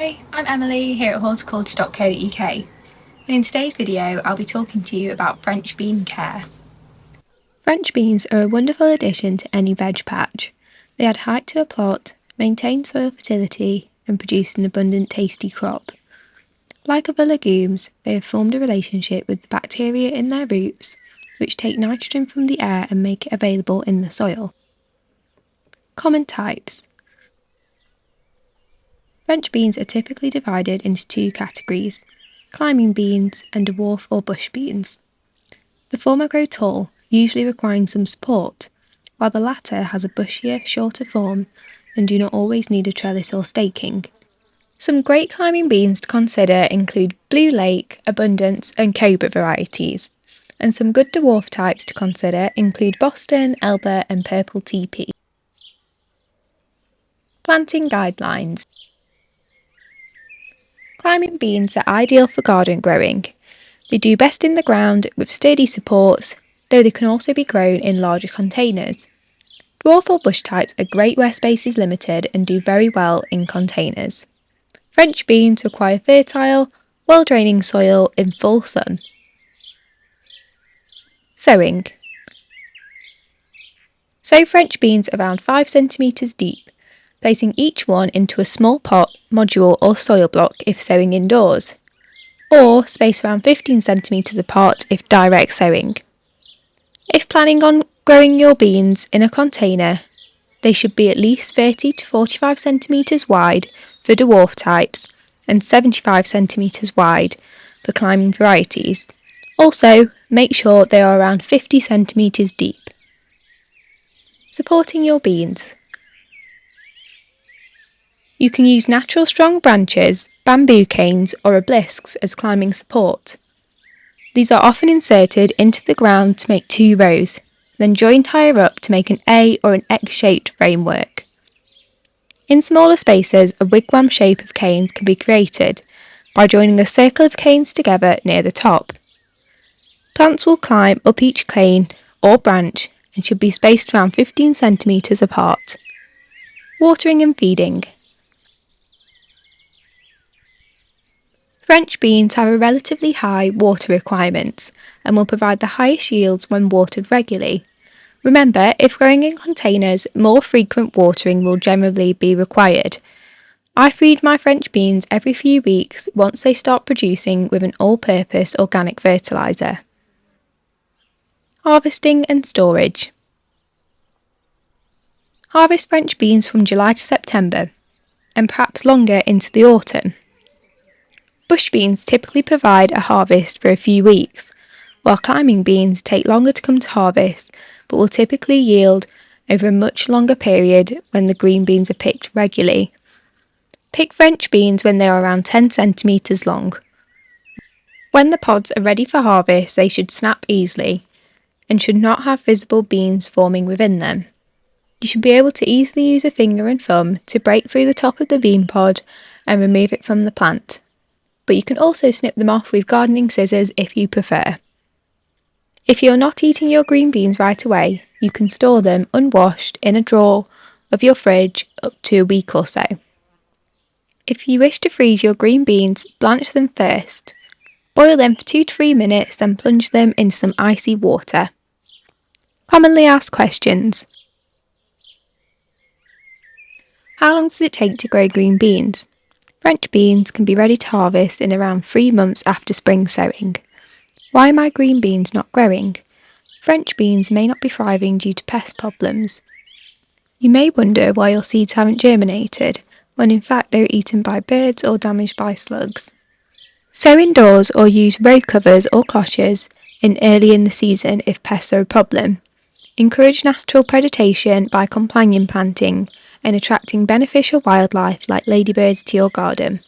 Hi, I'm Emily here at horticulture.co.uk, and in today's video I'll be talking to you about French bean care. French beans are a wonderful addition to any veg patch. They add height to a plot, maintain soil fertility and produce an abundant tasty crop. Like other legumes, they have formed a relationship with the bacteria in their roots, which take nitrogen from the air and make it available in the soil. Common types. French beans are typically divided into two categories, climbing beans and dwarf or bush beans. The former grow tall, usually requiring some support, while the latter has a bushier, shorter form and do not always need a trellis or staking. Some great climbing beans to consider include Blue Lake, Abundance and Cobra varieties, and some good dwarf types to consider include Boston, Elba and Purple TP. Planting guidelines. Climbing beans are ideal for garden growing. They do best in the ground with sturdy supports, though they can also be grown in larger containers. Dwarf or bush types are great where space is limited and do very well in containers. French beans require fertile, well-draining soil in full sun. Sowing. Sow French beans around 5 cm deep, placing each one into a small pot, module or soil block if sowing indoors, or space around 15 cm apart if direct sowing. If planning on growing your beans in a container, they should be at least 30 to 45 cm wide for dwarf types and 75 cm wide for climbing varieties. Also, make sure they are around 50 cm deep. Supporting your beans. You can use natural strong branches, bamboo canes or obelisks as climbing support. These are often inserted into the ground to make 2 rows, then joined higher up to make an A or an X-shaped framework. In smaller spaces, a wigwam shape of canes can be created by joining a circle of canes together near the top. Plants will climb up each cane or branch and should be spaced around 15 cm apart. Watering and feeding. French beans have a relatively high water requirement and will provide the highest yields when watered regularly. Remember, if growing in containers, more frequent watering will generally be required. I feed my French beans every few weeks once they start producing with an all-purpose organic fertiliser. Harvesting and storage. Harvest French beans from July to September, and perhaps longer into the autumn. Bush beans typically provide a harvest for a few weeks, while climbing beans take longer to come to harvest but will typically yield over a much longer period when the green beans are picked regularly. Pick French beans when they are around 10 cm long. When the pods are ready for harvest, they should snap easily and should not have visible beans forming within them. You should be able to easily use a finger and thumb to break through the top of the bean pod and remove it from the plant, but you can also snip them off with gardening scissors if you prefer. If you're not eating your green beans right away, you can store them unwashed in a drawer of your fridge up to a week or so. If you wish to freeze your green beans, blanch them first. Boil them for 2 to 3 minutes, then plunge them in some icy water. Commonly asked questions. How long does it take to grow green beans? French beans can be ready to harvest in around 3 months after spring sowing. Why are my green beans not growing? French beans may not be thriving due to pest problems. You may wonder why your seeds haven't germinated, when in fact they were eaten by birds or damaged by slugs. Sow indoors or use row covers or cloches early in the season if pests are a problem. Encourage natural predation by companion planting and attracting beneficial wildlife like ladybirds to your garden.